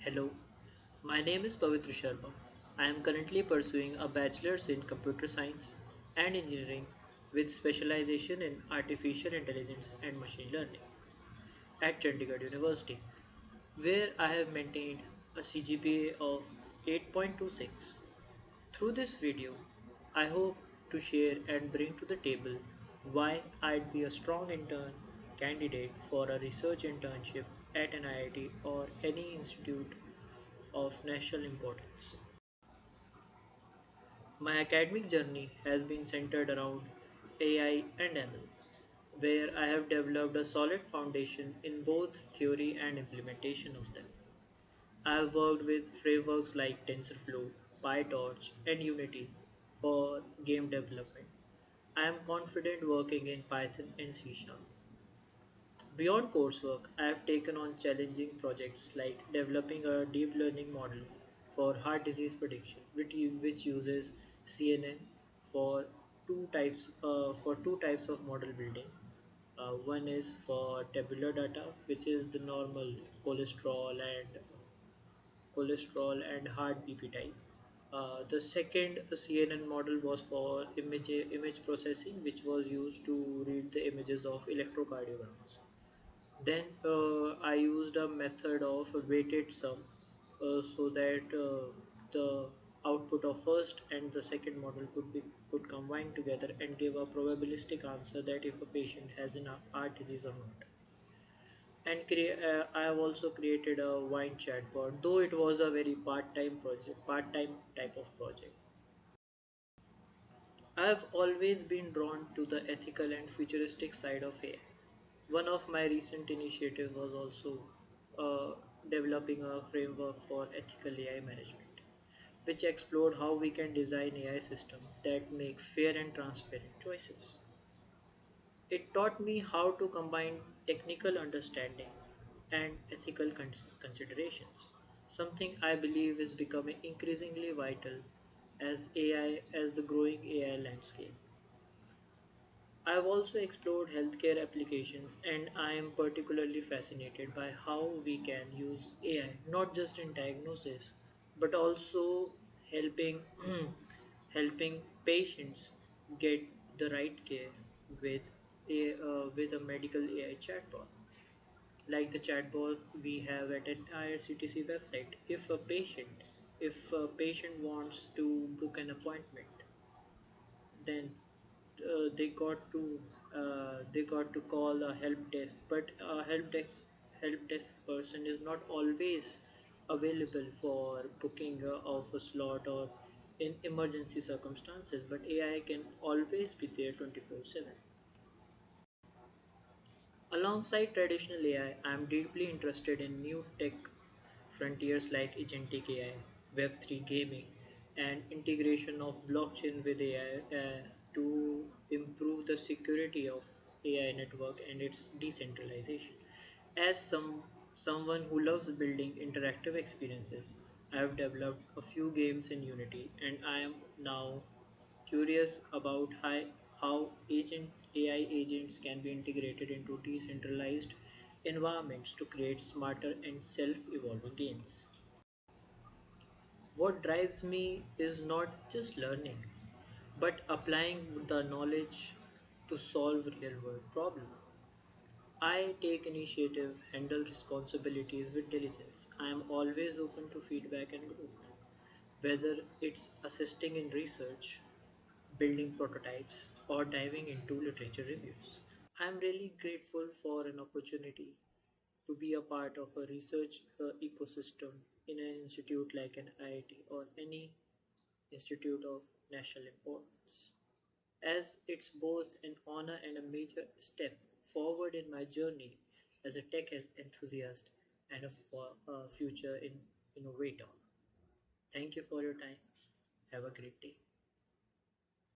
Hello, my name is Pavitra Sharma. I am currently pursuing a bachelor's in computer science and engineering with specialization in artificial intelligence and machine learning at Chandigarh University, where I have maintained a CGPA of 8.26. Through this video, I hope to share and bring to the table why I'd be a strong intern candidate for a research internship at an IIT or any institute of national importance. My academic journey has been centered around AI and ML, where I have developed a solid foundation in both theory and implementation of them. I have worked with frameworks like TensorFlow, PyTorch, and Unity for game development. I am confident working in Python and C Sharp. Beyond coursework, I have taken on challenging projects like developing a deep learning model for heart disease prediction, which uses CNN for two types of model building. One is for tabular data, which is the normal cholesterol and heart BP type. The second CNN model was for image processing, which was used to read the images of electrocardiograms. Then I used a method of weighted sum so that the output of first and the second model could combine together and give a probabilistic answer that if a patient has an heart disease or not. And I have also created a wine chatbot, though it was a very part-time type of project. I have always been drawn to the ethical and futuristic side of AI. One of my recent initiatives was also developing a framework for ethical AI management, which explored how we can design AI systems that make fair and transparent choices. It taught me how to combine technical understanding and ethical considerations, something I believe is becoming increasingly vital as the growing AI landscape. I've also explored healthcare applications, and I am particularly fascinated by how we can use AI not just in diagnosis but also helping helping patients get the right care with a medical AI chatbot. Like the chatbot we have at an IRCTC website. If a patient wants to book an appointment, then they got to call a help desk, but a help desk person is not always available for booking of a slot or in emergency circumstances, but AI can always be there 24/7. Alongside traditional AI, I am deeply interested in new tech frontiers like agentic AI, Web3 gaming, and integration of blockchain with AI to improve the security of AI network and its decentralization. As someone who loves building interactive experiences, I have developed a few games in Unity, and I am now curious about how AI agents can be integrated into decentralized environments to create smarter and self-evolving games. What drives me is not just learning, but applying the knowledge to solve real-world problems. I take initiative, handle responsibilities with diligence. I am always open to feedback and growth, whether it's assisting in research, building prototypes, or diving into literature reviews. I'm really grateful for an opportunity to be a part of a research ecosystem in an institute like an IIT or any institute of national importance, as it's both an honor and a major step forward in my journey as a tech enthusiast and a future innovator. Thank you for your time. Have a great day.